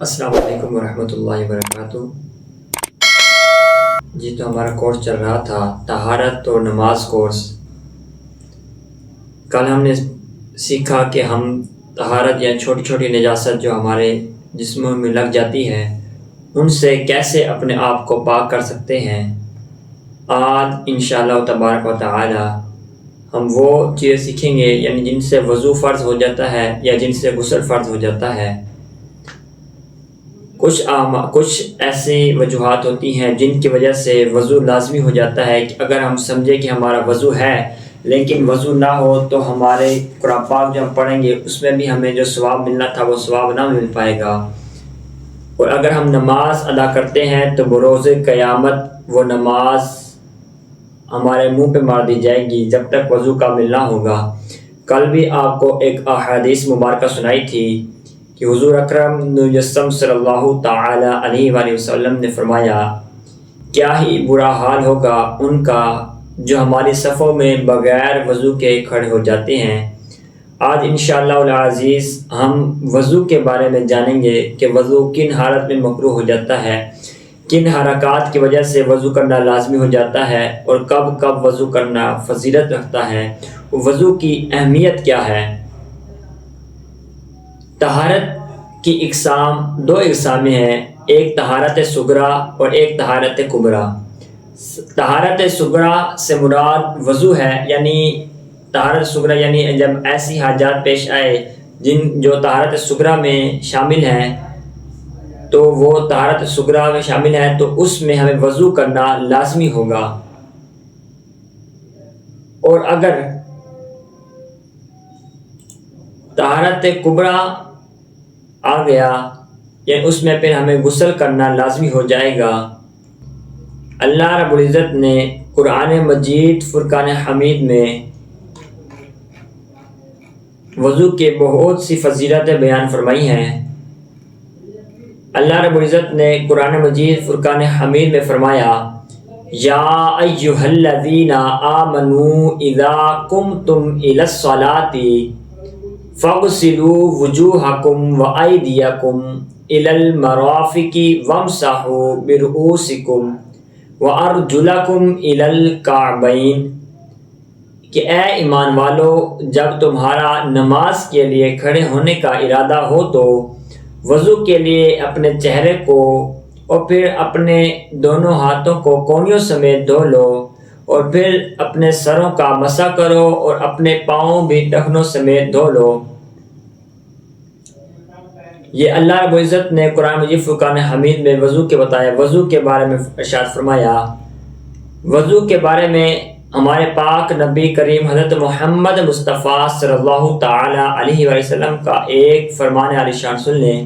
السلام علیکم ورحمۃ اللہ وبرکاتہ۔ جی تو ہمارا کورس چل رہا تھا طہارت اور نماز کورس۔ کل ہم نے سیکھا کہ ہم طہارت یا چھوٹی چھوٹی نجاست جو ہمارے جسموں میں لگ جاتی ہے ان سے کیسے اپنے آپ کو پاک کر سکتے ہیں۔ آج انشاءاللہ تبارک و تعالی ہم وہ چیزیں سیکھیں گے یعنی جن سے وضو فرض ہو جاتا ہے یا جن سے غسل فرض ہو جاتا ہے۔ کچھ ایسی وجوہات ہوتی ہیں جن کی وجہ سے وضو لازمی ہو جاتا ہے کہ اگر ہم سمجھیں کہ ہمارا وضو ہے لیکن وضو نہ ہو تو ہمارے قرآن پاک جو ہم پڑھیں گے اس میں بھی ہمیں جو ثواب ملنا تھا وہ ثواب نہ مل پائے گا۔ اور اگر ہم نماز ادا کرتے ہیں تو بروز قیامت وہ نماز ہمارے منہ پہ مار دی جائے گی جب تک وضو کامل نہ ہوگا۔ کل بھی آپ کو ایک احادیث مبارکہ سنائی تھی کہ حضور اکرم مجسم صلی اللہ تعالی علیہ وآلہ وسلم نے فرمایا کیا ہی برا حال ہوگا ان کا جو ہماری صفوں میں بغیر وضو کے کھڑے ہو جاتے ہیں۔ آج انشاءاللہ العزیز ہم وضو کے بارے میں جانیں گے کہ وضو کن حالت میں مکروہ ہو جاتا ہے، کن حرکات کی وجہ سے وضو کرنا لازمی ہو جاتا ہے اور کب کب وضو کرنا فضیلت رکھتا ہے، وضو کی اہمیت کیا ہے۔ طہارت کی دو اقسام ہیں، ایک طہارت صغریٰ اور ایک طہارت کبریٰ۔ طہارت صغریٰ سے مراد وضو ہے، یعنی طہارت صغریٰ یعنی جب ایسی حاجات پیش آئے جو طہارت صغریٰ میں شامل ہیں تو وہ طہارت صغریٰ میں شامل ہیں تو اس میں ہمیں وضو کرنا لازمی ہوگا۔ اور اگر طہارت کبریٰ آ گیا یعنی اس میں پھر ہمیں غسل کرنا لازمی ہو جائے گا۔ اللہ رب العزت نے قرآن مجید فرقان حمید میں وضو کے بہت سی فضیلتیں بیان فرمائی ہیں۔ اللہ رب العزت نے قرآن مجید فرقان حمید میں فرمایا یا ایھا الذین آمنوا اذا قمتم الی الصلاۃ فاغسلوا وجوہکم وایدیکم الی المرافق وامسحوا برؤوسکم وارجلکم الی الکعبین، کہ اے ایمان والو جب تمہارا نماز کے لیے کھڑے ہونے کا ارادہ ہو تو وضو کے لیے اپنے چہرے کو اور پھر اپنے دونوں ہاتھوں کو کونیوں سمیت دھو لو اور پھر اپنے سروں کا مسح کرو اور اپنے پاؤں بھی ٹخنوں سمیت دھو لو۔ یہ اللہ رب العزت نے قرآن مجید فرقان حمید میں وضو کے بتایا۔ وضو کے بارے میں ارشاد فرمایا، وضو کے بارے میں ہمارے پاک نبی کریم حضرت محمد مصطفیٰ صلی اللہ تعالی علیہ وآلہ وسلم کا ایک فرمان عالی شان سن لیں۔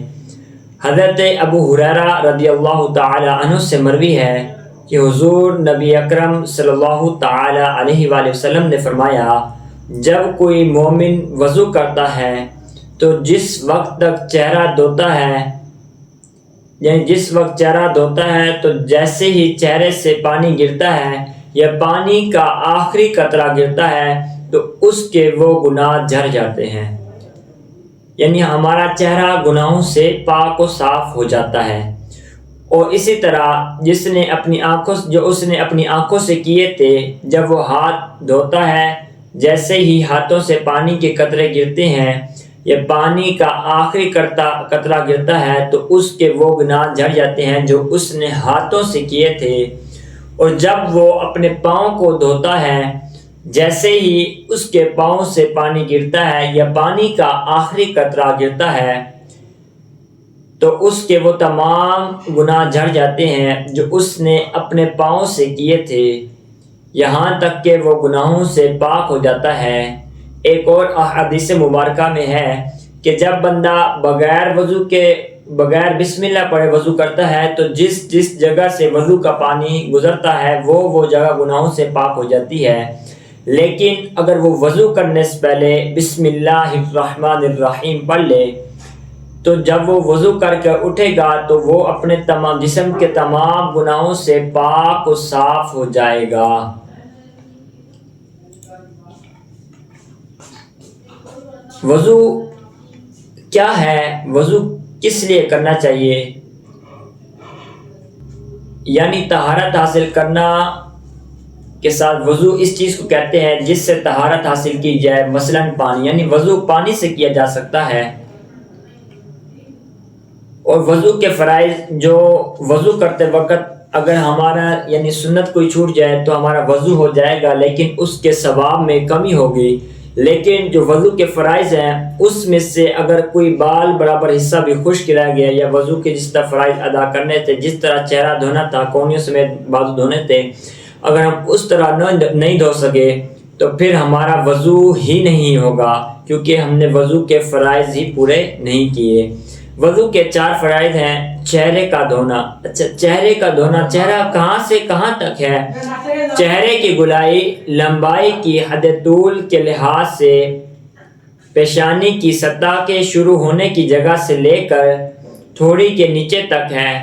حضرت ابو ہریرہ رضی اللہ تعالی عنہ سے مروی ہے کہ حضور نبی اکرم صلی اللہ تعالی علیہ وآلہ وسلم نے فرمایا جب کوئی مومن وضو کرتا ہے تو جس وقت تک چہرہ دھوتا ہے تو جیسے ہی چہرے سے پانی گرتا ہے یا پانی کا آخری قطرہ گرتا ہے تو اس کے وہ گناہ جھڑ جاتے ہیں، یعنی ہمارا چہرہ گناہوں سے پاک و صاف ہو جاتا ہے۔ اور اسی طرح اس نے اپنی آنکھوں سے کیے تھے جب وہ ہاتھ دھوتا ہے جیسے ہی ہاتھوں سے پانی کے قطرے گرتے ہیں یا پانی کا آخری قطرہ گرتا ہے تو اس کے وہ گناہ جھڑ جاتے ہیں جو اس نے ہاتھوں سے کیے تھے۔ اور جب وہ اپنے پاؤں کو دھوتا ہے جیسے ہی اس کے پاؤں سے پانی گرتا ہے یا پانی کا آخری قطرہ گرتا ہے تو اس کے وہ تمام گناہ جھڑ جاتے ہیں جو اس نے اپنے پاؤں سے کیے تھے، یہاں تک کہ وہ گناہوں سے پاک ہو جاتا ہے۔ ایک اور احادیث مبارکہ میں ہے کہ جب بندہ بغیر بسم اللہ پڑھے وضو کرتا ہے تو جس جگہ سے وضو کا پانی گزرتا ہے وہ جگہ گناہوں سے پاک ہو جاتی ہے، لیکن اگر وہ وضو کرنے سے پہلے بسم اللہ الرحمن الرحیم پڑھ لے تو جب وہ وضو کر کے اٹھے گا تو وہ اپنے جسم کے تمام گناہوں سے پاک و صاف ہو جائے گا۔ وضو کیا ہے؟ وضو کس لیے کرنا چاہیے؟ یعنی طہارت حاصل کرنا کے ساتھ وضو اس چیز کو کہتے ہیں جس سے طہارت حاصل کی جائے، مثلاً پانی، یعنی وضو پانی سے کیا جا سکتا ہے۔ اور وضو کے فرائض جو وضو کرتے وقت اگر ہمارا یعنی سنت کوئی چھوٹ جائے تو ہمارا وضو ہو جائے گا لیکن اس کے ثواب میں کمی ہوگی، لیکن جو وضو کے فرائض ہیں اس میں سے اگر کوئی بال برابر حصہ بھی خشک رہ گیا یا وضو کے جس طرح فرائض ادا کرنے تھے، جس طرح چہرہ دھونا تھا، کونیوں سمیت بازو دھونے تھے، اگر ہم اس طرح نہیں دھو سکے تو پھر ہمارا وضو ہی نہیں ہوگا، کیونکہ ہم نے وضو کے فرائض ہی پورے نہیں کیے۔ وضو کے 4 فرائض ہیں۔ چہرے کا دھونا۔ اچھا، چہرے کا دھونا، چہرہ کہاں سے کہاں تک ہے؟ چہرے کی گولائی لمبائی کی حد طول کے لحاظ سے پیشانی کی سطح کے شروع ہونے کی جگہ سے لے کر تھوڑی کے نیچے تک ہے،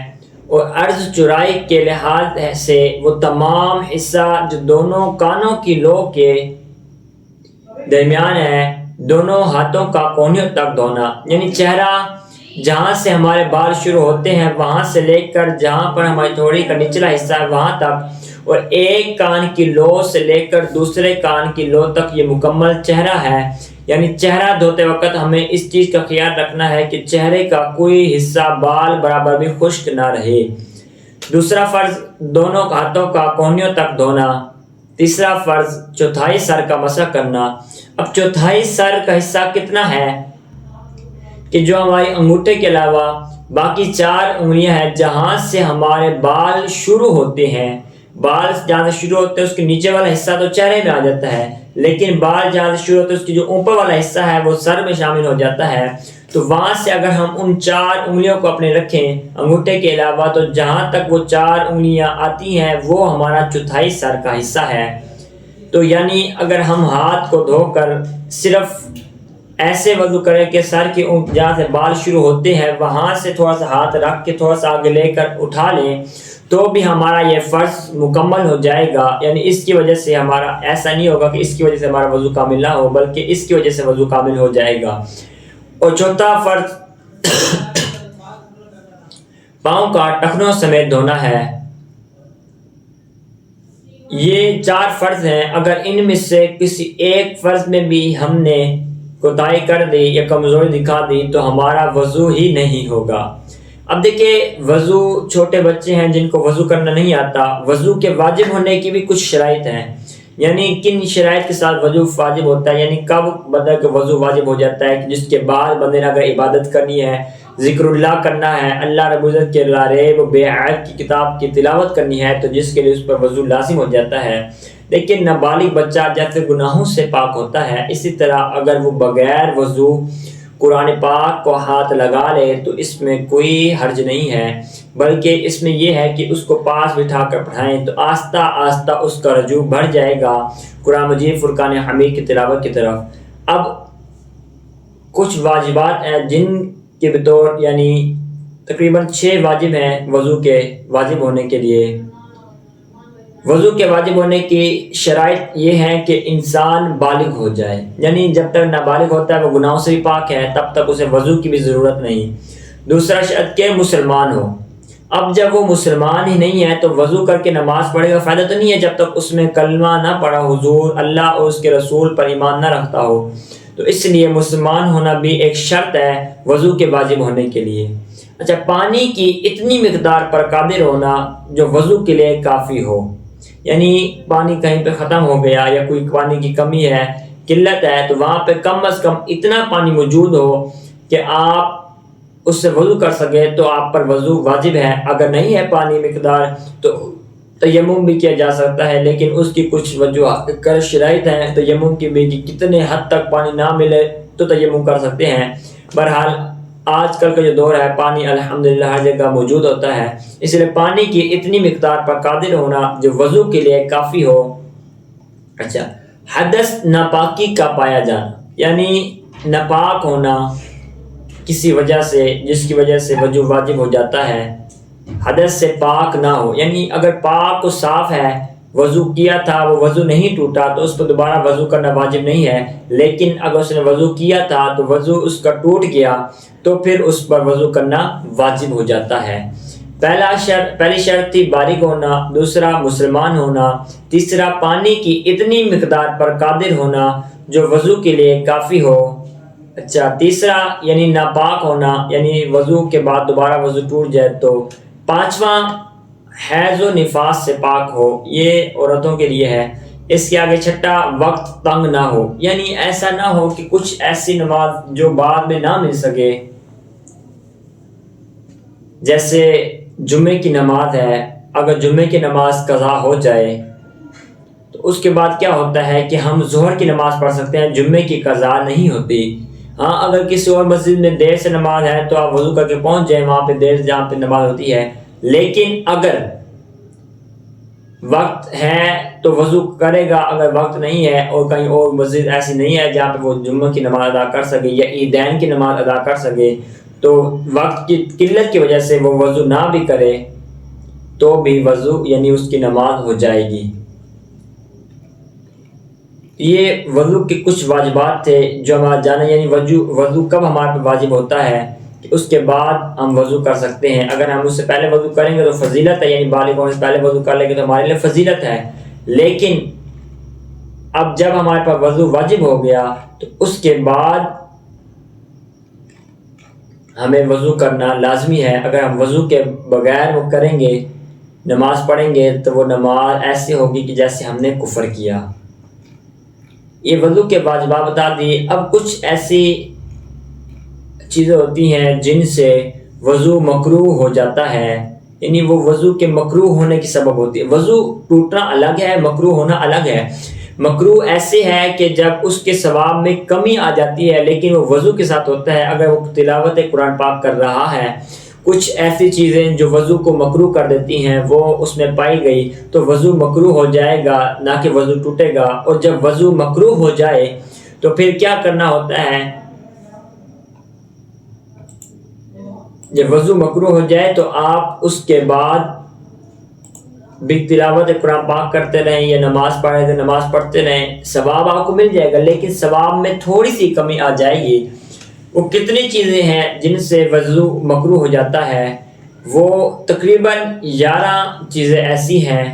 اور عرض چوڑائی کے لحاظ سے وہ تمام حصہ جو دونوں کانوں کی لو کے درمیان ہے، دونوں ہاتھوں کا کونیوں تک دھونا۔ یعنی چہرہ جہاں سے ہمارے بال شروع ہوتے ہیں وہاں سے لے کر جہاں پر ہماری تھوڑی کا نچلا حصہ ہے وہاں تک، اور ایک کان کی لو سے لے کر دوسرے کان کی لو تک یہ مکمل چہرہ ہے۔ یعنی چہرہ دھوتے وقت ہمیں اس چیز کا خیال رکھنا ہے کہ چہرے کا کوئی حصہ بال برابر بھی خشک نہ رہے۔ دوسرا فرض، دونوں ہاتھوں کا کونیوں تک دھونا۔ تیسرا فرض، چوتھائی سر کا مسح کرنا۔ اب چوتھائی سر کا حصہ کتنا ہے کہ جو ہماری انگوٹھے کے علاوہ باقی 4 انگلیاں ہیں جہاں سے ہمارے بال شروع ہوتے ہیں، بال جہاں سے شروع ہوتے ہیں اس کے نیچے والا حصہ تو چہرے میں آ جاتا ہے، لیکن بال جہاں سے شروع ہوتے ہیں اس کی جو اوپر والا حصہ ہے وہ سر میں شامل ہو جاتا ہے۔ تو وہاں سے اگر ہم ان 4 انگلیوں کو اپنے رکھیں انگوٹھے کے علاوہ، تو جہاں تک وہ 4 انگلیاں آتی ہیں وہ ہمارا چوتھائی سر کا حصہ ہے۔ تو یعنی اگر ہم ہاتھ کو دھو کر صرف ایسے وضو کریں کہ سر کے جہاں سے بال شروع ہوتے ہیں وہاں سے تھوڑا سا ہاتھ رکھ کے تھوڑا سا آگے لے کر اٹھا لیں تو بھی ہمارا یہ فرض مکمل ہو جائے گا۔ یعنی اس کی وجہ سے ہمارا ایسا نہیں ہوگا کہ اس کی وجہ سے ہمارا وضو کامل نہ ہو، بلکہ اس کی وجہ سے وضو کامل ہو جائے گا۔ اور چوتھا فرض پاؤں کا ٹخنوں سمیت دھونا ہے۔ یہ 4 فرض ہیں، اگر ان میں سے کسی ایک فرض میں بھی ہم نے کوتاہی کر دی یا کمزوری دکھا دی تو ہمارا وضو ہی نہیں ہوگا۔ اب دیکھیں، وضو چھوٹے بچے ہیں جن کو وضو کرنا نہیں آتا، وضو کے واجب ہونے کی بھی کچھ شرائط ہیں۔ یعنی کن شرائط کے ساتھ وضو واجب ہوتا ہے، یعنی کب بندہ کا وضو واجب ہو جاتا ہے، جس کے بعد بندے نے اگر عبادت کرنی ہے، ذکر اللہ کرنا ہے، اللہ رب العزت کے لا ریب و بے عیب کی کتاب کی تلاوت کرنی ہے، تو جس کے لیے اس پر وضو لازم ہو جاتا ہے۔ لیکن نابالغ بچہ جیسے گناہوں سے پاک ہوتا ہے، اسی طرح اگر وہ بغیر وضو قرآن پاک کو ہاتھ لگا لے تو اس میں کوئی حرج نہیں ہے، بلکہ اس میں یہ ہے کہ اس کو پاس بٹھا کر پڑھائیں تو آہستہ آہستہ اس کا رجوع بڑھ جائے گا قرآن مجید فرقان حمید کی تلاوت کی طرف۔ اب کچھ واجبات ہیں جن کے بطور یعنی تقریباً 6 واجب ہیں وضو کے واجب ہونے کے لیے۔ وضو کے واجب ہونے کی شرائط یہ ہیں کہ انسان بالغ ہو جائے، یعنی جب تک نابالغ ہوتا ہے وہ گناہوں سے بھی پاک ہے تب تک اسے وضو کی بھی ضرورت نہیں۔ دوسرا شرط کہ مسلمان ہو۔ اب جب وہ مسلمان ہی نہیں ہے تو وضو کر کے نماز پڑھے گا فائدہ تو نہیں ہے جب تک اس میں کلمہ نہ پڑھا، حضور اللہ اور اس کے رسول پر ایمان نہ رکھتا ہو۔ تو اس لیے مسلمان ہونا بھی ایک شرط ہے وضو کے واجب ہونے کے لیے۔ اچھا، پانی کی اتنی مقدار پر قادر ہونا جو وضو کے لیے کافی ہو، یعنی پانی کہیں پہ ختم ہو گیا یا کوئی پانی کی کمی ہے، قلت ہے، تو وہاں پہ کم از کم اتنا پانی موجود ہو کہ آپ اس سے وضو کر سکے تو آپ پر وضو واجب ہے۔ اگر نہیں ہے پانی مقدار تو تیمم بھی کیا جا سکتا ہے، لیکن اس کی کچھ وجہ شرائط ہیں تیمم کی بھی کہ کتنے حد تک پانی نہ ملے تو تیمم کر سکتے ہیں۔ بہرحال آج کل کا جو دور ہے پانی الحمدللہ ہر جگہ موجود ہوتا ہے، اس لیے پانی کی اتنی مقدار پر قادر ہونا جو وضو کے لیے کافی ہو۔ اچھا، حدث ناپاکی کا پایا جانا، یعنی ناپاک ہونا کسی وجہ سے جس کی وجہ سے وضو واجب ہو جاتا ہے، حدث سے پاک نہ ہو، یعنی اگر پاک و صاف ہے وضو کیا تھا وہ وضو نہیں ٹوٹا تو اس پر دوبارہ وضو کرنا واجب نہیں ہے، لیکن اگر اس نے وضو کیا تھا تو وضو اس کا ٹوٹ گیا تو پھر اس پر وضو کرنا واجب ہو جاتا ہے۔ پہلی شرط تھی بالغ ہونا، دوسرا مسلمان ہونا، تیسرا پانی کی اتنی مقدار پر قادر ہونا جو وضو کے لیے کافی ہو۔ اچھا، تیسرا یعنی ناپاک ہونا، یعنی وضو کے بعد دوبارہ وضو ٹوٹ جائے تو۔ پانچواں حیض و نفاس سے پاک ہو، یہ عورتوں کے لیے ہے۔ اس کے آگے چھٹا وقت تنگ نہ ہو، یعنی ایسا نہ ہو کہ کچھ ایسی نماز جو بعد میں نہ مل سکے، جیسے جمعے کی نماز ہے، اگر جمعے کی نماز قضا ہو جائے تو اس کے بعد کیا ہوتا ہے کہ ہم ظہر کی نماز پڑھ سکتے ہیں، جمعے کی قضا نہیں ہوتی۔ ہاں، اگر کسی اور مسجد میں دیر سے نماز ہے تو آپ وضو کر کے پہنچ جائیں وہاں پہ دیر جہاں پہ نماز ہوتی ہے، لیکن اگر وقت ہے تو وضو کرے گا، اگر وقت نہیں ہے اور کہیں اور مسجد ایسی نہیں ہے جہاں پہ وہ جمعہ کی نماز ادا کر سکے یا عیدین کی نماز ادا کر سکے، تو وقت کی قلت کی وجہ سے وہ وضو نہ بھی کرے تو بھی وضو یعنی اس کی نماز ہو جائے گی۔ یہ وضو کے کچھ واجبات تھے جو ہمارا جانا، یعنی وضو کب ہمارے پہ واجب ہوتا ہے کہ اس کے بعد ہم وضو کر سکتے ہیں۔ اگر ہم اس سے پہلے وضو کریں گے تو فضیلت ہے، یعنی بالغ ہونے سے پہلے وضو کر لیں گے تو ہمارے لیے فضیلت ہے، لیکن اب جب ہمارے پاس وضو واجب ہو گیا تو اس کے بعد ہمیں وضو کرنا لازمی ہے۔ اگر ہم وضو کے بغیر وہ کریں گے، نماز پڑھیں گے، تو وہ نماز ایسی ہوگی کہ جیسے ہم نے کفر کیا۔ یہ وضو کے واجبات بتا دیے۔ اب کچھ ایسی چیزیں ہوتی ہیں جن سے وضو مکروہ ہو جاتا ہے، یعنی وہ وضو کے مکروہ ہونے کی سبب ہوتی ہے۔ وضو ٹوٹنا الگ ہے، مکروہ ہونا الگ ہے۔ مکروہ ایسے ہے کہ جب اس کے ثواب میں کمی آ جاتی ہے لیکن وہ وضو کے ساتھ ہوتا ہے۔ اگر وہ تلاوت قرآن پاک کر رہا ہے، کچھ ایسی چیزیں جو وضو کو مکروہ کر دیتی ہیں وہ اس میں پائی گئی تو وضو مکروہ ہو جائے گا، نہ کہ وضو ٹوٹے گا۔ اور جب وضو مکروہ ہو جائے تو پھر کیا کرنا ہوتا ہے؟ جب وضو مکروہ ہو جائے تو آپ اس کے بعد بھی تلاوت قرآن پاک کرتے رہیں یا نماز پڑھ رہے تھے نماز پڑھتے رہیں، ثواب آپ کو مل جائے گا، لیکن ثواب میں تھوڑی سی کمی آ جائے گی۔ وہ کتنی چیزیں ہیں جن سے وضو مکروہ ہو جاتا ہے؟ وہ تقریباً 11 چیزیں ایسی ہیں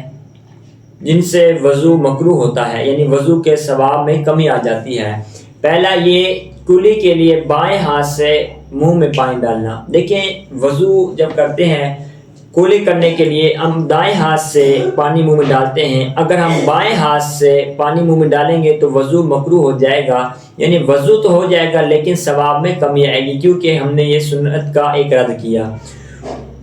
جن سے وضو مکروہ ہوتا ہے، یعنی وضو کے ثواب میں کمی آ جاتی ہے۔ پہلا، یہ کلی کے لیے بائیں ہاتھ سے منہ میں پانی ڈالنا۔ دیکھیں، وضو جب کرتے ہیں کلی کرنے کے لیے ہم دائیں ہاتھ سے پانی منہ میں ڈالتے ہیں، اگر ہم بائیں ہاتھ سے پانی منہ میں ڈالیں گے تو وضو مکروہ ہو جائے گا، یعنی وضو تو ہو جائے گا لیکن ثواب میں کمی آئے گی کیونکہ ہم نے یہ سنت کا ایک رد کیا۔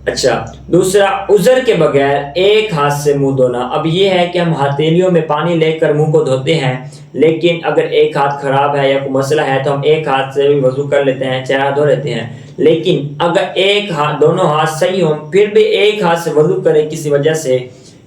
اچھا، دوسرا، عذر کے بغیر ایک ہاتھ سے منہ دھونا۔ اب یہ ہے کہ ہم ہتھیلیوں میں پانی لے کر منہ کو دھوتے ہیں، لیکن اگر ایک ہاتھ خراب ہے یا کوئی مسئلہ ہے تو ہم ایک ہاتھ سے بھی وضو کر لیتے ہیں، چہرہ دھو لیتے ہیں، لیکن اگر ایک ہاتھ دونوں ہاتھ صحیح ہوں پھر بھی ایک ہاتھ سے وضو کرے کسی وجہ سے،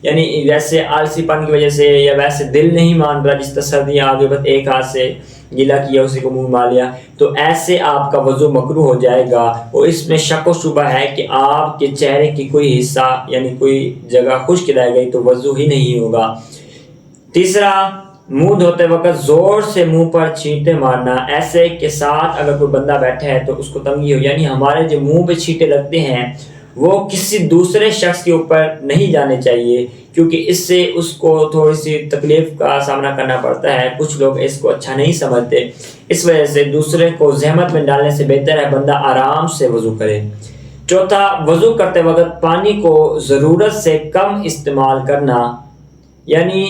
یعنی ویسے آلسی پن کی وجہ سے یا ویسے دل نہیں مان رہا، جس طرح سردیاں آگے بس ایک ہاتھ سے گیلا کیا اسی کو منہ مار لیا، تو ایسے آپ کا وضو مکروہ ہو جائے گا۔ اور اس میں شک و شبہ ہے کہ آپ کے چہرے کی کوئی حصہ یعنی کوئی جگہ خشک رہ گئی تو وضو ہی نہیں ہوگا۔ تیسرا، منہ دھوتے وقت زور سے منہ پر چھینٹے مارنا، ایسے کے ساتھ اگر کوئی بندہ بیٹھا ہے تو اس کو تنگی ہو، یعنی ہمارے جو منہ پہ چھینٹے لگتے ہیں وہ کسی دوسرے شخص کے اوپر نہیں جانے چاہیے کیونکہ اس سے اس کو تھوڑی سی تکلیف کا سامنا کرنا پڑتا ہے، کچھ لوگ اس کو اچھا نہیں سمجھتے، اس وجہ سے دوسرے کو زحمت میں ڈالنے سے بہتر ہے بندہ آرام سے وضو کرے۔ چوتھا، وضو کرتے وقت پانی کو ضرورت سے کم استعمال کرنا، یعنی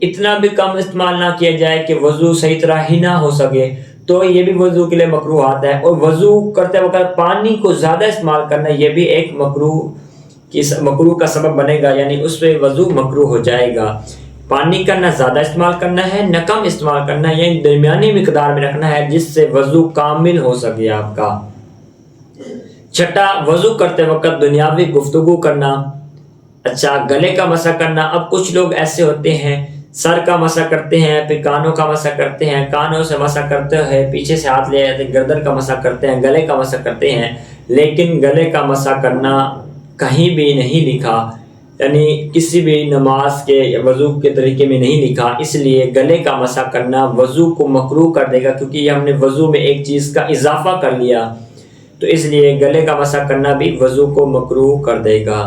اتنا بھی کم استعمال نہ کیا جائے کہ وضو صحیح طرح ہی نہ ہو سکے، تو یہ بھی وضو کے لیے مکروہات ہے۔ اور وضو کرتے وقت پانی کو زیادہ استعمال کرنا یہ بھی ایک مکروہ کا سبب بنے گا، یعنی اس پہ وضو مکروہ ہو جائے گا۔ پانی کا نہ زیادہ استعمال کرنا ہے نہ کم استعمال کرنا ہے، یعنی درمیانی مقدار میں رکھنا ہے جس سے وضو کامل ہو سکے آپ کا۔ چھٹا، وضو کرتے وقت دنیاوی گفتگو کرنا۔ اچھا، گلے کا مسح کرنا۔ اب کچھ لوگ ایسے ہوتے ہیں سر کا مسح کرتے ہیں، پھر کانوں کا مسح کرتے ہیں، کانوں سے مسح کرتے ہیں پیچھے سے ہاتھ لے جاتے ہیں، گردن کا مسح کرتے ہیں، گلے کا مسح کرتے ہیں، لیکن گلے کا مسح کرنا کہیں بھی نہیں لکھا۔ یعنی کسی بھی نماز کے یا وضو کے طریقے میں نہیں لکھا، اس لیے گلے کا مسح کرنا وضو کو مکروہ کر دے گا، کیونکہ یہ ہم نے وضو میں ایک چیز کا اضافہ کر لیا، تو اس لیے گلے کا مسح کرنا بھی وضو کو مکروہ کر دے گا۔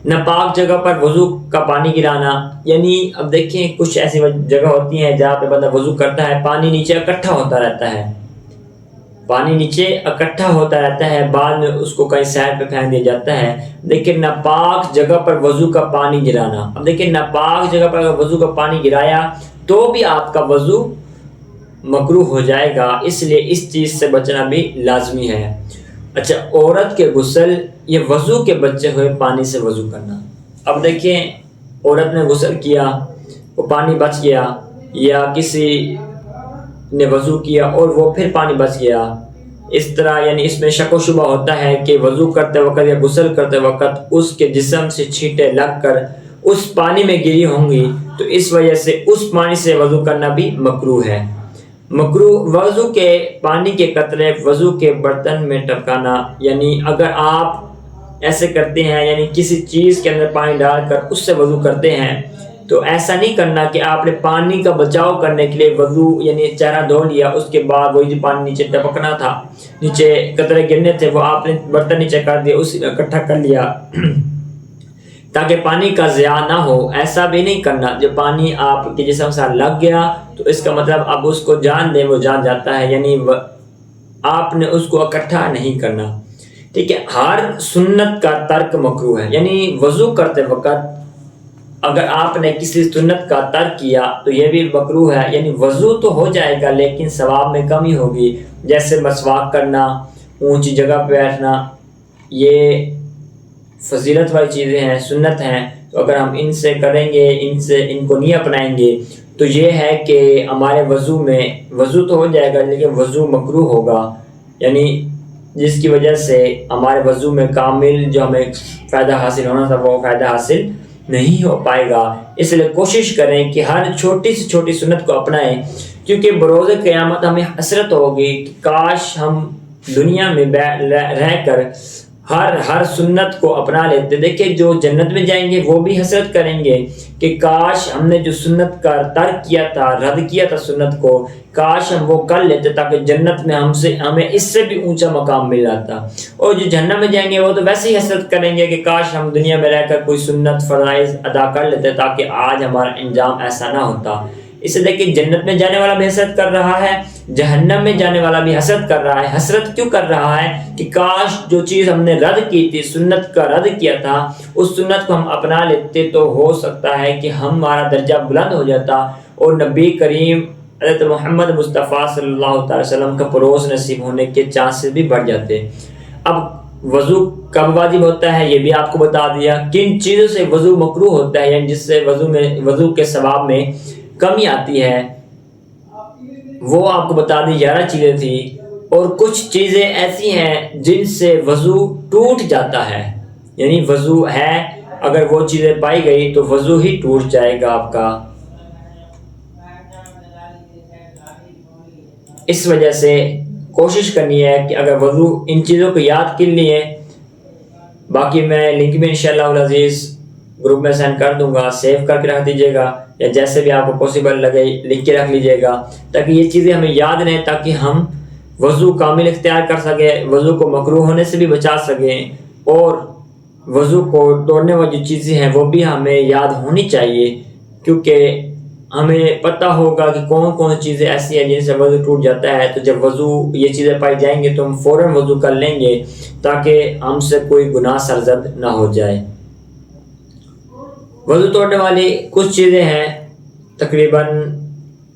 ناپاک جگہ پر وضو کا پانی گرانا، یعنی اب دیکھیں کچھ ایسی جگہ ہوتی ہیں جہاں پہ بندہ وضو کرتا ہے، پانی نیچے اکٹھا ہوتا رہتا ہے، پانی نیچے اکٹھا ہوتا رہتا ہے، بعد میں اس کو کہیں سائڈ پہ پھینک دیا جاتا ہے۔ لیکن ناپاک جگہ پر وضو کا پانی گرانا، اب دیکھیں ناپاک جگہ پر اگر وضو کا پانی گرایا تو بھی آپ کا وضو مکروہ ہو جائے گا، اس لیے اس چیز سے بچنا بھی لازمی ہے۔ اچھا، عورت کے غسل، یہ وضو کے بچے ہوئے پانی سے وضو کرنا۔ اب دیکھیں عورت نے غسل کیا، وہ پانی بچ گیا، یا کسی نے وضو کیا اور وہ پھر پانی بچ گیا، اس طرح یعنی اس میں شک و شبہ ہوتا ہے کہ وضو کرتے وقت یا غسل کرتے وقت اس کے جسم سے چھینٹیں لگ کر اس پانی میں گری ہوں گی، تو اس وجہ سے اس پانی سے وضو کرنا بھی مکروہ ہے۔ مکروہ وضو کے پانی کے قطرے وضو کے برتن میں ٹپکانا، یعنی اگر آپ ایسے کرتے ہیں، یعنی کسی چیز کے اندر پانی ڈال کر اس سے وضو کرتے ہیں، تو ایسا نہیں کرنا کہ آپ نے پانی کا بچاؤ کرنے کے لیے وضو یعنی چہرہ دھو لیا، اس کے بعد وہی جو پانی نیچے ٹپکنا تھا، نیچے قطرے گرنے تھے، وہ آپ نے برتن نیچے کر دیا، اس اکٹھا کر لیا تاکہ پانی کا ضیاع نہ ہو۔ ایسا بھی نہیں کرنا، جو پانی آپ کے جسم سے لگ گیا تو اس کا مطلب اب اس کو جان دیں، وہ جان جاتا ہے، یعنی آپ نے اس کو اکٹھا نہیں کرنا، ٹھیک ہے۔ ہر سنت کا ترک مکروہ ہے، یعنی وضو کرتے وقت اگر آپ نے کسی سنت کا ترک کیا تو یہ بھی مکروہ ہے، یعنی وضو تو ہو جائے گا لیکن ثواب میں کمی ہوگی، جیسے مسواک کرنا، اونچی جگہ پہ بیٹھنا، یہ فضیلت والی چیزیں ہیں، سنت ہیں، تو اگر ہم ان سے کریں گے، ان کو نہیں اپنائیں گے تو یہ ہے کہ ہمارے وضو تو ہو جائے گا لیکن وضو مکروہ ہوگا، یعنی جس کی وجہ سے ہمارے وضو میں کامل جو ہمیں فائدہ حاصل ہونا تھا وہ فائدہ حاصل نہیں ہو پائے گا۔ اس لیے کوشش کریں کہ ہر چھوٹی سے چھوٹی سنت کو اپنائیں، کیونکہ بروز قیامت ہمیں حسرت ہوگی کہ کاش ہم دنیا میں رہ کر ہر سنت کو اپنا لیتے۔ دیکھیں جو جنت میں جائیں گے وہ بھی حسرت کریں گے کہ کاش ہم نے جو سنت کا ترک کیا تھا، رد کیا تھا سنت کو، کاش ہم وہ کر لیتے تاکہ جنت میں ہمیں اس سے بھی اونچا مقام مل جاتا۔ اور جو جہنم میں جائیں گے وہ تو ویسے ہی حسرت کریں گے کہ کاش ہم دنیا میں رہ کر کوئی سنت فرائض ادا کر لیتے تاکہ آج ہمارا انجام ایسا نہ ہوتا۔ اسے دیکھیں جنت میں جانے والا بھی حسرت کر رہا ہے، جہنم میں جانے والا بھی حسرت کر رہا ہے۔ حسرت کیوں کر رہا ہے کہ کاش جو چیز ہم نے رد کی تھی، سنت کا رد کیا تھا، اس سنت کو ہم اپنا لیتے تو ہو سکتا ہے کہ ہمارا درجہ بلند ہو جاتا اور نبی کریم حضرت محمد مصطفیٰ صلی اللہ تعالی وسلم کا پروز نصیب ہونے کے چانسز بھی بڑھ جاتے۔ اب وضو کب واجب ہوتا ہے یہ بھی آپ کو بتا دیا، کن چیزوں سے وضو مکروہ ہوتا ہے، یعنی جس سے وضو کے ثواب میں کمی آتی ہے، وہ آپ کو بتا دی 11 چیزیں تھیں، اور کچھ چیزیں ایسی ہیں جن سے وضو ٹوٹ جاتا ہے، یعنی وضو ہے اگر وہ چیزیں پائی گئی تو وضو ہی ٹوٹ جائے گا آپ کا۔ اس وجہ سے کوشش کرنی ہے کہ اگر وضو ان چیزوں کو یاد کر لیے، باقی میں لنک میں انشاءاللہ العزیز گروپ میں سینڈ کر دوں گا، سیو کر کے رکھ دیجیے گا، یا جیسے بھی آپ کو پاسبل لگے لکھ کے رکھ لیجیے گا تاکہ یہ چیزیں ہمیں یاد رہیں، تاکہ ہم وضو کامل اختیار کر سکیں، وضو کو مکروہ ہونے سے بھی بچا سکیں، اور وضو کو توڑنے والی جو چیزیں ہیں وہ بھی ہمیں یاد ہونی چاہیے، کیونکہ ہمیں پتہ ہوگا کہ کون کون چیزیں ایسی ہیں جن سے وضو ٹوٹ جاتا ہے۔ تو جب وضو یہ چیزیں پائی جائیں گے تو ہم فوراً وضو کر لیں گے تاکہ ہم سے کوئی گناہ سرزد نہ ہو جائے۔ وضو توڑنے والی کچھ چیزیں ہیں، تقریباً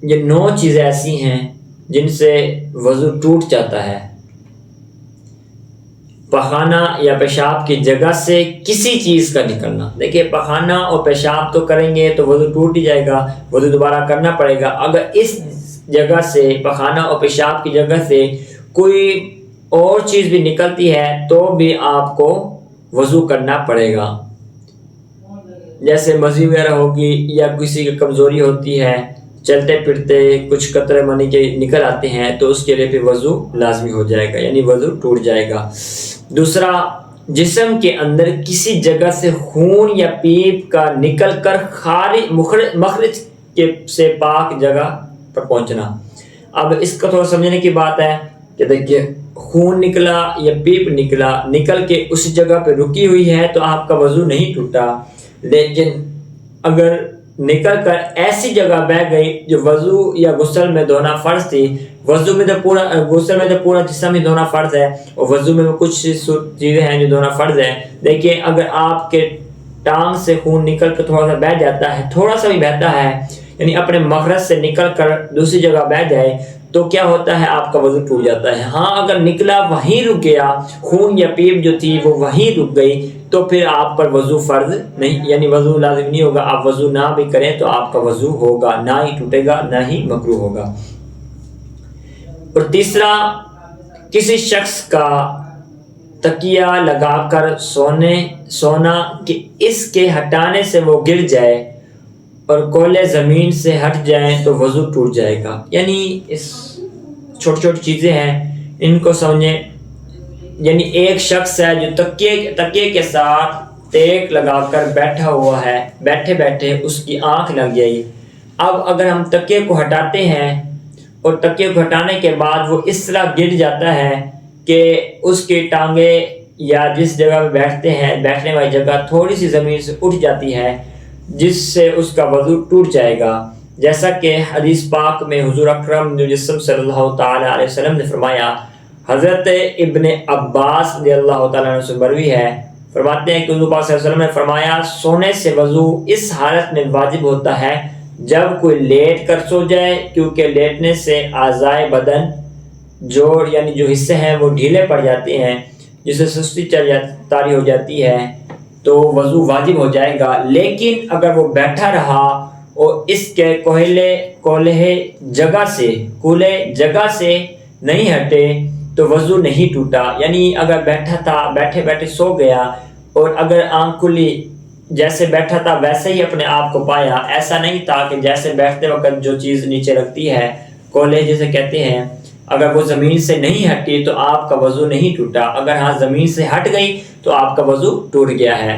یہ 9 چیزیں ایسی ہیں جن سے وضو ٹوٹ جاتا ہے۔ پخانہ یا پیشاب کی جگہ سے کسی چیز کا نکلنا، دیکھیے پخانہ اور پیشاب تو کریں گے تو وضو ٹوٹ ہی جائے گا، وضو دوبارہ کرنا پڑے گا۔ اگر اس جگہ سے پخانہ اور پیشاب کی جگہ سے کوئی اور چیز بھی نکلتی ہے تو بھی آپ کو وضو کرنا پڑے گا، جیسے مزی وغیرہ ہوگی یا کسی کی کمزوری ہوتی ہے، چلتے پھرتے کچھ قطرے منی کے نکل آتے ہیں تو اس کے لیے پھر وضو لازمی ہو جائے گا، یعنی وضو ٹوٹ جائے گا۔ دوسرا جسم کے اندر کسی جگہ سے خون یا پیپ کا نکل کر خارج مخرج سے پاک جگہ پر پہنچنا۔ اب اس کا تھوڑا سمجھنے کی بات ہے کہ دیکھیے خون نکلا یا پیپ نکل کے اسی جگہ پہ رکی ہوئی ہے تو آپ کا وضو نہیں ٹوٹا، لیکن اگر نکل کر ایسی جگہ بہ گئی جو وضو یا غسل میں دھونا فرض تھی، غسل میں تو پورا جسم ہی دھونا فرض ہے اور وضو میں کچھ چیزیں ہیں جو دھونا فرض ہے۔ دیکھیے اگر آپ کے ٹانگ سے خون نکل کر تھوڑا سا بہہ جاتا ہے، تھوڑا سا بھی بہتا ہے، یعنی اپنے مخرج سے نکل کر دوسری جگہ بہہ جائے تو کیا ہوتا ہے؟ آپ کا وضو ٹوٹ جاتا ہے۔ ہاں اگر نکلا وہیں رک گیا، خون یا پیپ جو تھی وہ وہیں رک گئی تو پھر آپ پر وضو فرض نہیں، یعنی وضو لازم نہیں ہوگا۔ آپ وضو نہ بھی کریں تو آپ کا وضو ہوگا، نہ ہی ٹوٹے گا نہ ہی مکروہ ہوگا۔ اور تیسرا، کسی شخص کا تکیہ لگا کر سونا کہ اس کے ہٹانے سے وہ گر جائے اور کولے زمین سے ہٹ جائیں تو وضو ٹوٹ جائے گا۔ یعنی اس چھوٹی چھوٹی چیزیں ہیں، ان کو سمجھیں۔ یعنی ایک شخص ہے جو تکیے کے ساتھ ٹیک لگا کر بیٹھا ہوا ہے، بیٹھے بیٹھے اس کی آنکھ لگ گئی۔ اب اگر ہم تکیے کو ہٹاتے ہیں اور تکیے کو ہٹانے کے بعد وہ اس طرح گر جاتا ہے کہ اس کی ٹانگیں یا جس جگہ پہ بیٹھتے ہیں، بیٹھنے والی جگہ تھوڑی سی زمین سے اٹھ جاتی ہے، جس سے اس کا وضو ٹوٹ جائے گا۔ جیسا کہ حدیث پاک میں حضور اکرم جسم صلی اللہ تعالیٰ علیہ وسلم نے فرمایا، حضرت ابن عباس رضی اللہ تعالیٰ عنہ سے مروی ہے، فرماتے ہیں کہ حضور پاک صلی اللہ علیہ وسلم نے فرمایا، سونے سے وضو اس حالت میں واجب ہوتا ہے جب کوئی لیٹ کر سو جائے، کیونکہ لیٹنے سے اعضائے بدن جوڑ یعنی جو حصے ہیں وہ ڈھیلے پڑ جاتے ہیں، جس سے سستی طاری ہو جاتی ہے تو وضو واجب ہو جائے گا۔ لیکن اگر وہ بیٹھا رہا اور اس کے کولے جگہ سے نہیں ہٹے تو وضو نہیں ٹوٹا۔ یعنی اگر بیٹھا تھا، بیٹھے بیٹھے سو گیا اور اگر آنکھ کھلی، جیسے بیٹھا تھا ویسے ہی اپنے آپ کو پایا، ایسا نہیں تھا کہ جیسے بیٹھتے وقت جو چیز نیچے رکھتی ہے، کولے جسے کہتے ہیں، اگر وہ زمین سے نہیں ہٹی تو آپ کا وضو نہیں ٹوٹا، اگر ہاں زمین سے ہٹ گئی تو آپ کا وضو ٹوٹ گیا ہے۔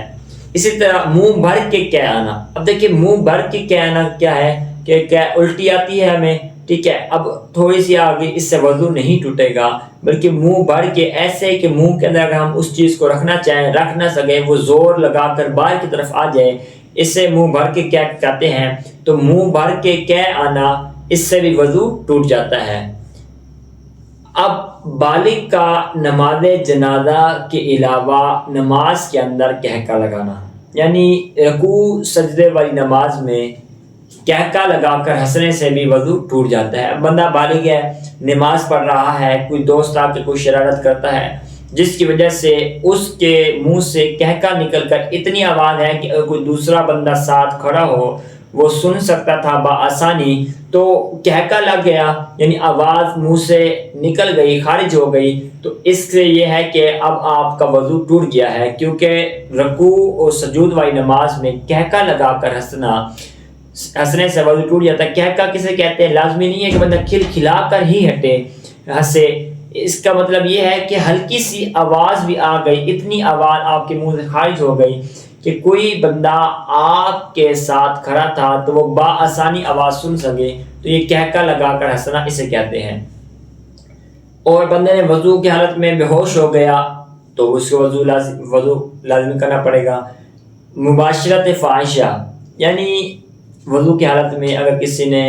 اسی طرح منہ بھر کے کہہ آنا۔ اب دیکھیے منہ بھر کے کہہ آنا کیا ہے کہ الٹی آتی ہے ہمیں، ٹھیک ہے، اب تھوڑی سی آگے، اس سے وضو نہیں ٹوٹے گا، بلکہ منہ بھر کے ایسے کہ منہ کے اندر اگر ہم اس چیز کو رکھنا چاہیں رکھ نہ سکیں، وہ زور لگا کر باہر کی طرف آ جائے، اس سے منہ بھر کے کیا کہتے ہیں۔ تو منہ بھر کے کہہ آنا، اس سے بھی وضو ٹوٹ جاتا ہے۔ اب بالغ کا نماز جنازہ کے علاوہ نماز کے اندر کہکا لگانا، یعنی رکوع سجدے والی نماز میں کہکا لگا کر ہنسنے سے بھی وضو ٹوٹ جاتا ہے۔ بندہ بالغ ہے، نماز پڑھ رہا ہے، کوئی دوست آ کے کوئی شرارت کرتا ہے جس کی وجہ سے اس کے منہ سے کہکا نکل کر اتنی آواز ہے کہ اگر کوئی دوسرا بندہ ساتھ کھڑا ہو وہ سن سکتا تھا بآسانی، تو کہکا لگ گیا، یعنی آواز منہ سے نکل گئی، خارج ہو گئی، تو اس سے یہ ہے کہ اب آپ کا وضو ٹوٹ گیا ہے، کیونکہ رکوع اور سجود والی نماز میں کہکا لگا کر ہنسنے سے وضو ٹوٹ جاتا ہے۔ کہکا کسے کہتے ہیں؟ لازمی نہیں ہے کہ بندہ کھلکھلا کر ہی ہنسے، اس کا مطلب یہ ہے کہ ہلکی سی آواز بھی آ گئی، اتنی آواز آپ کے منہ سے خارج ہو گئی کہ کوئی بندہ آپ کے ساتھ کھڑا تھا تو وہ بآسانی آواز سن سکے، تو یہ کہکا لگا کر ہنسنا اسے کہتے ہیں۔ اور بندے نے وضو کی حالت میں بے ہوش ہو گیا تو اس کو وضو لازم کرنا پڑے گا۔ مباشرت فاحشہ، یعنی وضو کی حالت میں اگر کسی نے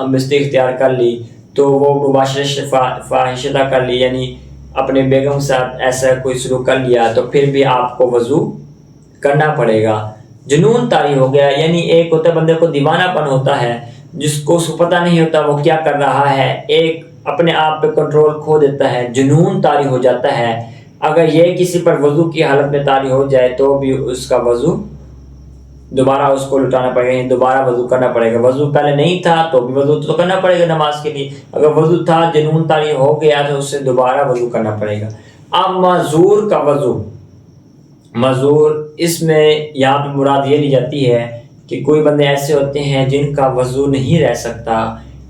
مستی اختیار کر لی تو وہ مباشرت فاحشہ کر لی، یعنی اپنے بیگم کے ساتھ ایسا کوئی سلوک کر لیا تو پھر بھی آپ کو وضو کرنا پڑے گا۔ جنون طاری ہو گیا، یعنی ایک ہوتا ہے بندے کو دیوانہ پن ہوتا ہے، جس کو اس کو پتہ نہیں ہوتا وہ کیا کر رہا ہے، ایک اپنے آپ پہ کنٹرول کھو دیتا ہے، جنون طاری ہو جاتا ہے۔ اگر یہ کسی پر وضو کی حالت میں طاری ہو جائے تو بھی اس کا وضو دوبارہ اس کو لٹانا پڑے گا، یعنی دوبارہ وضو کرنا پڑے گا۔ وضو پہلے نہیں تھا تو بھی وضو تو کرنا پڑے گا نماز کے لیے، اگر وضو تھا جنون طاری ہو گیا تو اس سے دوبارہ وضو کرنا پڑے گا۔ اب معذور کا وضو، معذور اس میں یہاں پہ مراد یہ لی جاتی ہے کہ کوئی بندے ایسے ہوتے ہیں جن کا وضو نہیں رہ سکتا،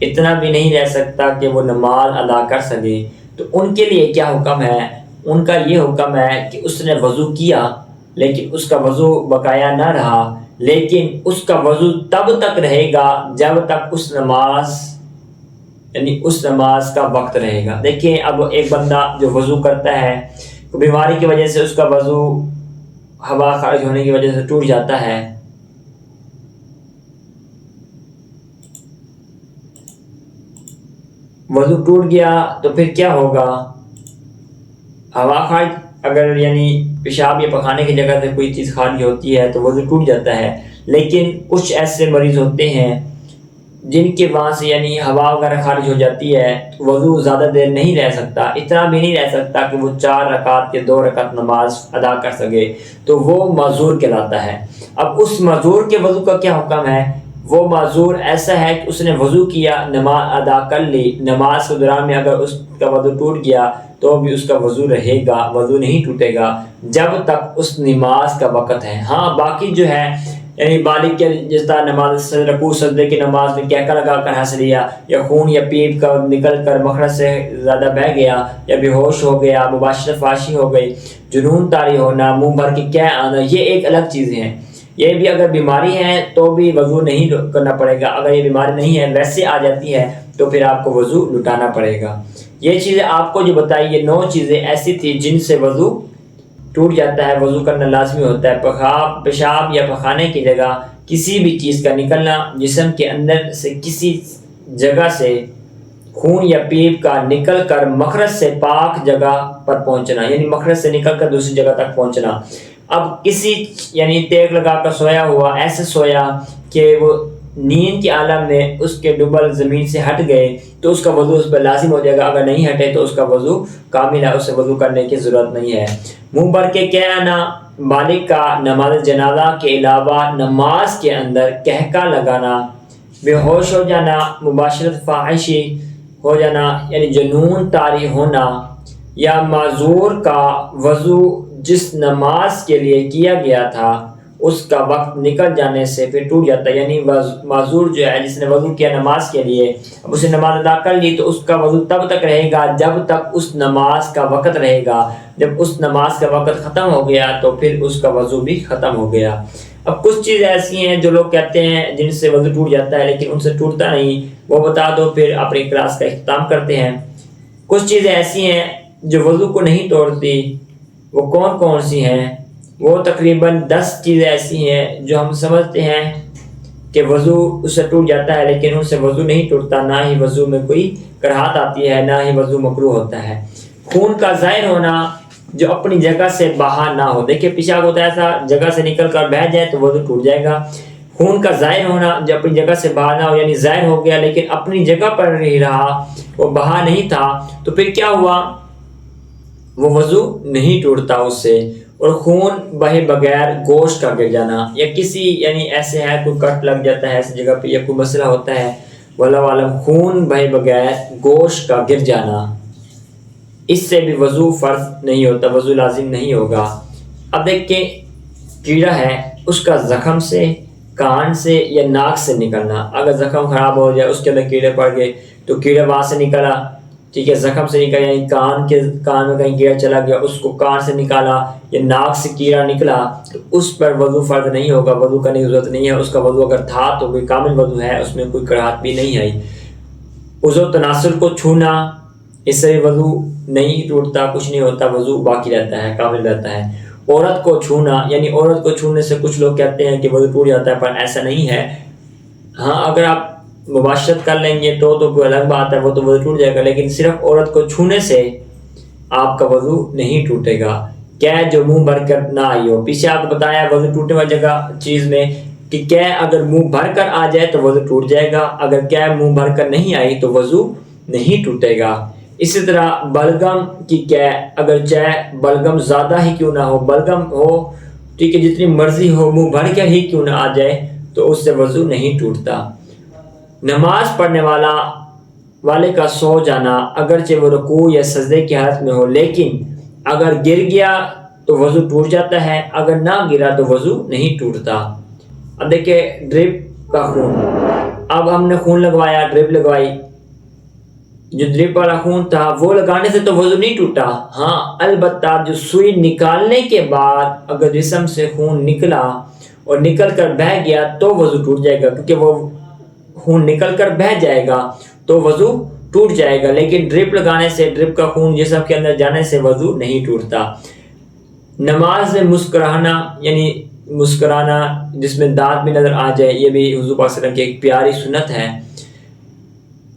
اتنا بھی نہیں رہ سکتا کہ وہ نماز ادا کر سکے، تو ان کے لیے کیا حکم ہے؟ ان کا یہ حکم ہے کہ اس نے وضو کیا لیکن اس کا وضو بقایا نہ رہا، لیکن اس کا وضو تب تک رہے گا جب تک اس نماز یعنی اس نماز کا وقت رہے گا۔ دیکھیں اب ایک بندہ جو وضو کرتا ہے، بیماری کی وجہ سے اس کا وضو ہوا خارج ہونے کی وجہ سے ٹوٹ جاتا ہے، وضو ٹوٹ گیا تو پھر کیا ہوگا؟ ہوا خارج اگر یعنی پیشاب یا پخانے کی جگہ سے کوئی چیز خارج ہوتی ہے تو وضو ٹوٹ جاتا ہے، لیکن کچھ ایسے مریض ہوتے ہیں جن کے وہاں سے یعنی ہوا وغیرہ خارج ہو جاتی ہے، وضو زیادہ دیر نہیں رہ سکتا، اتنا بھی نہیں رہ سکتا کہ وہ 4 رکعت یا 2 رکعت نماز ادا کر سکے، تو وہ معذور کہلاتا ہے۔ اب اس معذور کے وضو کا کیا حکم ہے؟ وہ معذور ایسا ہے کہ اس نے وضو کیا، نماز ادا کر لی، نماز کے دوران میں اگر اس کا وضو ٹوٹ گیا تو بھی اس کا وضو رہے گا، وضو نہیں ٹوٹے گا جب تک اس نماز کا وقت ہے۔ ہاں باقی جو ہے یعنی بالغ کے جس طرح نماز رکوع سجدے کی نماز میں کہکا لگا کر ہنس لیا، یا خون یا پیپ کا نکل کر مخرج سے زیادہ بہہ گیا، یا بے ہوش ہو گیا، مباشرت فحشی ہو گئی، جنون طاری ہونا، منہ بھر کے کہہ آنا، یہ ایک الگ چیزیں ہیں۔ یہ بھی اگر بیماری ہے تو بھی وضو نہیں کرنا پڑے گا، اگر یہ بیماری نہیں ہے ویسے آ جاتی ہے تو پھر آپ کو وضو لٹانا پڑے گا۔ یہ چیزیں آپ کو جو بتائی، یہ 9 چیزیں ایسی تھی جن سے وضو ٹوٹ جاتا ہے، وضو کرنا لازمی ہوتا ہے۔ پیشاب یا پخانے کی جگہ کسی بھی چیز کا نکلنا، جسم کے اندر سے کسی جگہ سے خون یا پیپ کا نکل کر مخرج سے پاک جگہ پر پہنچنا، یعنی مخرج سے نکل کر دوسری جگہ تک پہنچنا۔ اب کسی یعنی ٹیک لگا کر سویا ہوا، ایسے سویا کہ وہ نیند کے عالم میں اس کے ڈبل زمین سے ہٹ گئے تو اس کا وضو اس پر لازم ہو جائے گا، اگر نہیں ہٹے تو اس کا وضو کامل ہے، اسے وضو کرنے کی ضرورت نہیں ہے۔ منہ بھر کے کہہ آنا، بالغ کا نماز جنازہ کے علاوہ نماز کے اندر کہکا لگانا، بے ہوش ہو جانا، مباشرت فاحشی ہو جانا یعنی جنون طاری ہونا، یا معذور کا وضو جس نماز کے لیے کیا گیا تھا اس کا وقت نکل جانے سے پھر ٹوٹ جاتا ہے، یعنی معذور جو ہے جس نے وضو کیا نماز کے لیے، اب اسے نماز ادا کر لی تو اس کا وضو تب تک رہے گا جب تک اس نماز کا وقت رہے گا، جب اس نماز کا وقت ختم ہو گیا تو پھر اس کا وضو بھی ختم ہو گیا۔ اب کچھ چیزیں ایسی ہیں جو لوگ کہتے ہیں جن سے وضو ٹوٹ جاتا ہے لیکن ان سے ٹوٹتا نہیں، وہ بتا دو پھر اپنی کلاس کا اختتام کرتے ہیں۔ کچھ چیزیں ایسی ہیں جو وضو کو نہیں توڑتی، وہ کون کون سی ہیں؟ وہ تقریباً 10 چیزیں ایسی ہیں جو ہم سمجھتے ہیں کہ وضو اس سے ٹوٹ جاتا ہے لیکن ان سے وضو نہیں ٹوٹتا، نہ ہی وضو میں کوئی کراہت آتی ہے، نہ ہی وضو مکروہ ہوتا ہے۔ خون کا ظاہر ہونا جو اپنی جگہ سے باہر نہ ہو، دیکھیں پیشاب ہوتا ہے ایسا جگہ سے نکل کر بہہ جائے تو وضو ٹوٹ جائے گا۔ خون کا ظاہر ہونا جو اپنی جگہ سے باہر نہ ہو، یعنی ظاہر ہو گیا لیکن اپنی جگہ پر نہیں رہا، وہ باہر نہیں تھا، تو پھر کیا ہوا؟ وہ وضو نہیں ٹوٹتا اس سے۔ اور خون بہے بغیر گوشت کا گر جانا، یا کسی یعنی ایسے ہے کوئی کٹ لگ جاتا ہے ایسی جگہ پہ یا کوئی مسئلہ ہوتا ہے واللہ عالم، خون بہے بغیر گوشت کا گر جانا، اس سے بھی وضو فرض نہیں ہوتا، وضو لازم نہیں ہوگا۔ اب دیکھیں کیڑا ہے، اس کا زخم سے، کان سے یا ناک سے نکلنا، اگر زخم خراب ہو جائے اس کے اندر کیڑے پڑ گئے تو کیڑا وہاں سے نکلا، ٹھیک ہے، زخم سے نکلا، یعنی کان میں کہیں کیڑا چلا گیا اس کو کان سے نکالا، یا ناک سے کیڑا نکلا تو اس پر وضو فرض نہیں ہوگا، وضو کرنے کی ضرورت نہیں ہے۔ اس کا وضو اگر تھا تو کوئی کامل وضو ہے، اس میں کوئی کراہت بھی نہیں آئی۔ عضو تناسل کو چھونا، اس سے وضو نہیں ٹوٹتا، کچھ نہیں ہوتا، وضو باقی رہتا ہے، کامل رہتا ہے۔ عورت کو چھونا، یعنی عورت کو چھونے سے کچھ لوگ کہتے ہیں کہ وضو ٹوٹ جاتا ہے، پر ایسا نہیں ہے۔ ہاں اگر آپ مباشرت کر لیں گے تو کوئی الگ بات ہے، وہ تو وضو ٹوٹ جائے گا، لیکن صرف عورت کو چھونے سے آپ کا وضو نہیں ٹوٹے گا۔ کیا جو منہ بھر کر نہ آئی ہو، پیچھے آپ کو بتایا وضو ٹوٹنے والی جگہ چیز میں کہ کیا اگر منہ بھر کر آ جائے تو وضو ٹوٹ جائے گا، اگر کیا منہ بھر کر نہیں آئی تو وضو نہیں ٹوٹے گا۔ اسی طرح بلغم کی کیا اگر چاہے بلغم زیادہ ہی کیوں نہ ہو، بلغم ہو ٹھیک ہے جتنی مرضی ہو، منہ بھر کر ہی کیوں نہ آ جائے تو اس سے وضو نہیں ٹوٹتا۔ نماز پڑھنے والے کا سو جانا، اگرچہ وہ رکوع یا سجدے کی حالت میں ہو، لیکن اگر گر گیا تو وضو ٹوٹ جاتا ہے، اگر نہ گرا تو وضو نہیں ٹوٹتا۔ اب دیکھیں ڈرپ کا خون، اب ہم نے خون لگوایا، ڈرپ لگوائی، جو ڈرپ والا خون تھا وہ لگانے سے تو وضو نہیں ٹوٹا، ہاں البتہ جو سوئی نکالنے کے بعد اگر جسم سے خون نکلا اور نکل کر بہہ گیا تو وضو ٹوٹ جائے گا، کیونکہ وہ خون نکل کر بہہ جائے گا تو وضو ٹوٹ جائے گا، لیکن ڈرپ لگانے سے، ڈرپ کا خون جسم کے اندر جانے سے وضو نہیں ٹوٹتا۔ نماز میں مسکرانا، یعنی مسکرانا جس میں دانت بھی نظر آ جائے، یہ بھی حضور پاک صلی اللہ علیہ وسلم کی ایک پیاری سنت ہے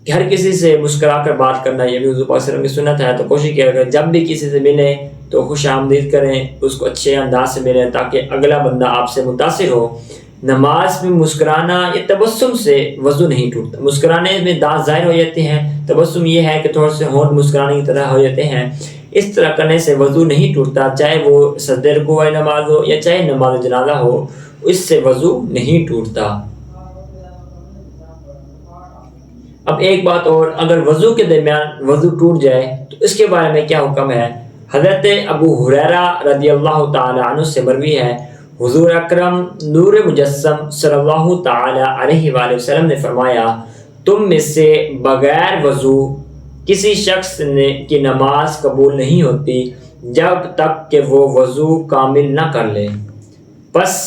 کہ ہر کسی سے مسکرا کر بات کرنا، یہ بھی حضور پاک صلی اللہ علیہ وسلم کی سنت ہے۔ تو کوشش کیا کریں جب بھی کسی سے ملیں تو خوش آمدید کریں، اس کو اچھے انداز سے ملیں تاکہ اگلا بندہ آپ سے متاثر ہو۔ نماز میں مسکرانا یا تبسم سے وضو نہیں ٹوٹتا۔ مسکرانے میں دانت ظاہر ہو جاتے ہیں، تبسم یہ ہے کہ تھوڑے سے ہونٹ مسکرانے کی طرح ہو جاتے ہیں، اس طرح کرنے سے وضو نہیں ٹوٹتا، چاہے وہ سجدہ رکوع والی نماز ہو یا چاہے نماز جنازہ ہو، اس سے وضو نہیں ٹوٹتا۔ اب ایک بات اور، اگر وضو کے درمیان وضو ٹوٹ جائے تو اس کے بارے میں کیا حکم ہے؟ حضرت ابو ہریرہ رضی اللہ تعالی عنہ سے مروی ہے، حضور اکرم نور مجسم صلی اللہ تعالی علیہ وآلہ وسلم نے فرمایا، تم میں سے بغیر وضو کسی شخص کی نماز قبول نہیں ہوتی جب تک کہ وہ وضو کامل نہ کر لے۔ پس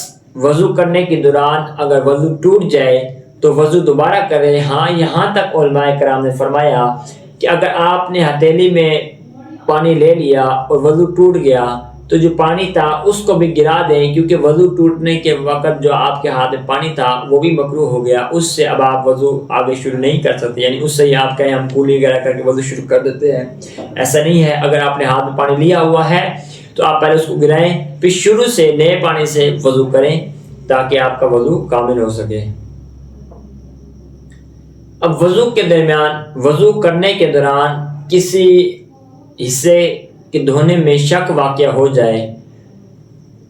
وضو کرنے کے دوران اگر وضو ٹوٹ جائے تو وضو دوبارہ کریں۔ ہاں یہاں تک علماء کرام نے فرمایا کہ اگر آپ نے ہتھیلی میں پانی لے لیا اور وضو ٹوٹ گیا تو جو پانی تھا اس کو بھی گرا دیں، کیونکہ وضو ٹوٹنے کے وقت جو آپ کے ہاتھ میں پانی تھا وہ بھی مکروہ ہو گیا، اس سے اب آپ وضو آگے شروع نہیں کر سکتے، یعنی اس سے ہی آپ کہیں ہم کولی وغیرہ کر کے وضو شروع کر دیتے ہیں، ایسا نہیں ہے۔ اگر آپ نے ہاتھ میں پانی لیا ہوا ہے تو آپ پہلے اس کو گرائیں، پھر شروع سے نئے پانی سے وضو کریں تاکہ آپ کا وضو کامل ہو سکے۔ اب وضو کے درمیان، وضو کرنے کے دوران کسی حصے کے دھونے میں شک واقع ہو جائے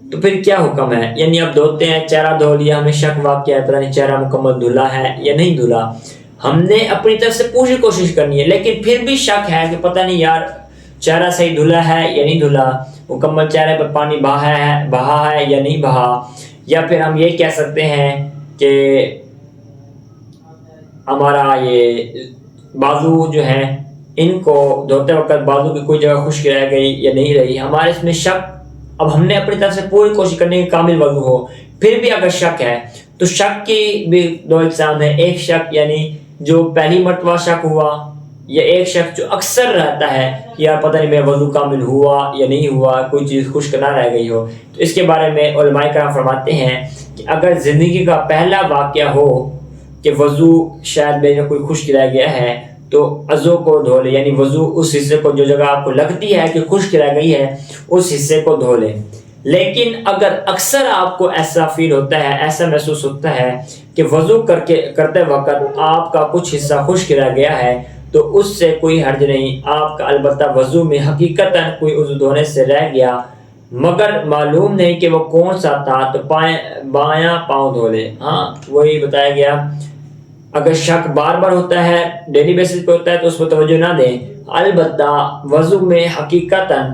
تو پھر کیا حکم ہے؟ یعنی اب دھوتے ہیں، چہرہ دھو لیا، ہمیں شک واقع ہے پتہ نہیں چہرہ مکمل دھلا ہے یا نہیں دھلا، ہم نے اپنی طرف سے پوری کوشش کرنی ہے، لیکن پھر بھی شک ہے کہ پتہ نہیں یار چہرہ صحیح دھلا ہے یا نہیں دھلا، مکمل چہرے پر پانی بہا ہے یا نہیں بہا، یا پھر ہم یہ کہہ سکتے ہیں کہ ہمارا یہ بازو جو ہے ان کو دھوتے وقت بازو کی کوئی جگہ خشک رہ گئی یا نہیں رہی، ہمارے اس میں شک، اب ہم نے اپنی طرف سے پوری کوشش کرنے کی کامل وضو ہو، پھر بھی اگر شک ہے تو شک کی بھی دو اقسام ہے، ایک شک یعنی جو پہلی مرتبہ شک ہوا، یا ایک شک جو اکثر رہتا ہے کہ یار پتہ نہیں میرا وضو کامل ہوا یا نہیں ہوا، کوئی چیز خشک نہ رہ گئی ہو، تو اس کے بارے میں علماء کرام فرماتے ہیں کہ اگر زندگی کا پہلا واقعہ ہو کہ وضو شاید میرے کوئی خشک رہ گیا ہے تو عضو کو دھو لے، یعنی وضو اس حصے کو جو جگہ آپ کو لگتی ہے کہ خشک رہ گئی ہے اس حصے کو دھو لے۔ لیکن اگر اکثر آپ کو ایسا فیل ہوتا ہے، ایسا محسوس ہوتا ہے کہ وضو کرتے وقت آپ کا کچھ حصہ خشک رہ گیا ہے تو اس سے کوئی حرج نہیں، آپ کا البتہ وضو میں حقیقتاً کوئی عضو دھونے سے رہ گیا مگر معلوم نہیں کہ وہ کون سا تھا تو بایاں پاؤں دھو لے۔ ہاں وہی بتایا گیا، اگر شک بار بار ہوتا ہے، ڈیلی بیسس پہ ہوتا ہے تو اس پر توجہ نہ دیں، البتہ وضو میں حقیقتاً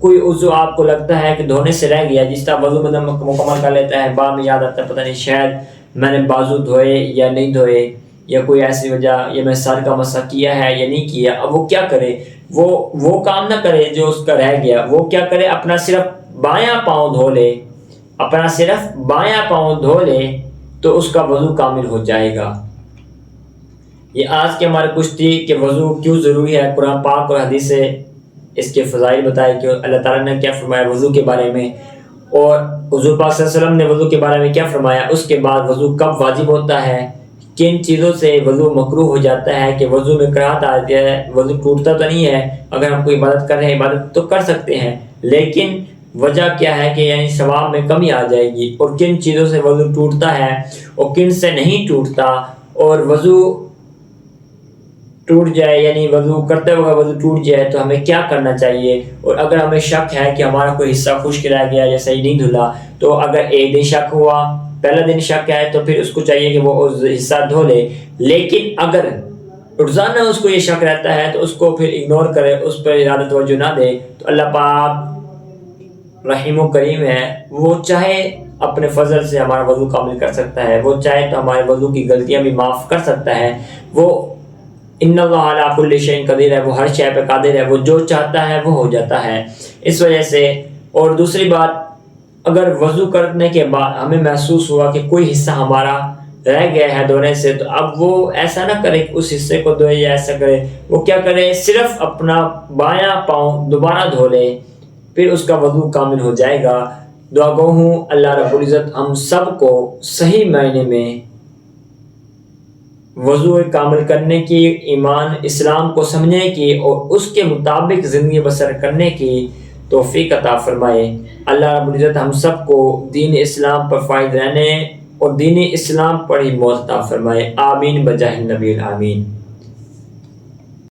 کوئی عضو آپ کو لگتا ہے کہ دھونے سے رہ گیا، جس طرح وضو میں مکمل کر لیتا ہے، بعد میں یاد آتا ہے پتہ نہیں شاید میں نے بازو دھوئے یا نہیں دھوئے، یا کوئی ایسی وجہ، یا میں سر کا مسح کیا ہے یا نہیں کیا، اب وہ کیا کرے؟ وہ کام نہ کرے جو اس کا رہ گیا، وہ کیا کرے؟ اپنا صرف بایاں پاؤں دھو لے، اپنا صرف بایاں پاؤں دھو لے تو اس کا وضو کامل ہو جائے گا۔ یہ آج کے ہمارے کچھ تھی کہ وضو کیوں ضروری ہے، قرآن پاک اور حدیث سے اس کے فضائل بتائے کہ اللہ تعالیٰ نے کیا فرمایا وضو کے بارے میں، اور حضور پاک صلی اللہ علیہ وسلم نے وضو کے بارے میں کیا فرمایا، اس کے بعد وضو کب واجب ہوتا ہے، کن چیزوں سے وضو مکروہ ہو جاتا ہے کہ وضو میں کراہت آتی ہے، وضو ٹوٹتا تو نہیں ہے، اگر ہم کوئی عبادت کر رہے ہیں عبادت تو کر سکتے ہیں، لیکن وجہ کیا ہے کہ یعنی ثواب میں کمی آ جائے گی، اور کن چیزوں سے وضو ٹوٹتا ہے اور کن سے نہیں ٹوٹتا، اور وضو ٹوٹ جائے یعنی وضو کرتے وقت وضو ٹوٹ جائے تو ہمیں کیا کرنا چاہیے، اور اگر ہمیں شک ہے کہ ہمارا کوئی حصہ خشک رہ گیا یا صحیح نہیں دھلا، تو اگر ایک دن شک ہوا، پہلا دن شک ہے تو پھر اس کو چاہیے کہ وہ حصہ دھو لے، لیکن اگر روزانہ اس کو یہ شک رہتا ہے تو اس کو پھر اگنور کرے، اس پر زیادہ توجہ نہ دے، تو اللہ پاک رحیم و کریم ہے، وہ چاہے اپنے فضل سے ہمارا وضو کامل کر سکتا ہے، وہ چاہے تو ہمارے وضو کی غلطیاں بھی معاف کر سکتا ہے، وہ ان اللہ علی کل شیء قدیر ہے، وہ ہر شے پہ قادر ہے، وہ جو چاہتا ہے وہ ہو جاتا ہے۔ اس وجہ سے، اور دوسری بات، اگر وضو کرنے کے بعد ہمیں محسوس ہوا کہ کوئی حصہ ہمارا رہ گیا ہے دھونے سے، تو اب وہ ایسا نہ کرے کہ اس حصے کو دھوئے یا ایسا کرے، وہ کیا کرے، صرف اپنا بایاں پاؤں دوبارہ دھو لے، پھر اس کا وضو کامل ہو جائے گا۔ دعا گو ہوں اللہ رب العزت ہم سب کو صحیح معنی میں وضو کامل کرنے کی، ایمان اسلام کو سمجھنے کی اور اس کے مطابق زندگی بسر کرنے کی توفیق عطا فرمائے۔ اللہ رب العزت ہم سب کو دین اسلام پر فائز رہنے اور دین اسلام پر ہی موت عطا فرمائے۔ آمین بجاہ النبی آمین۔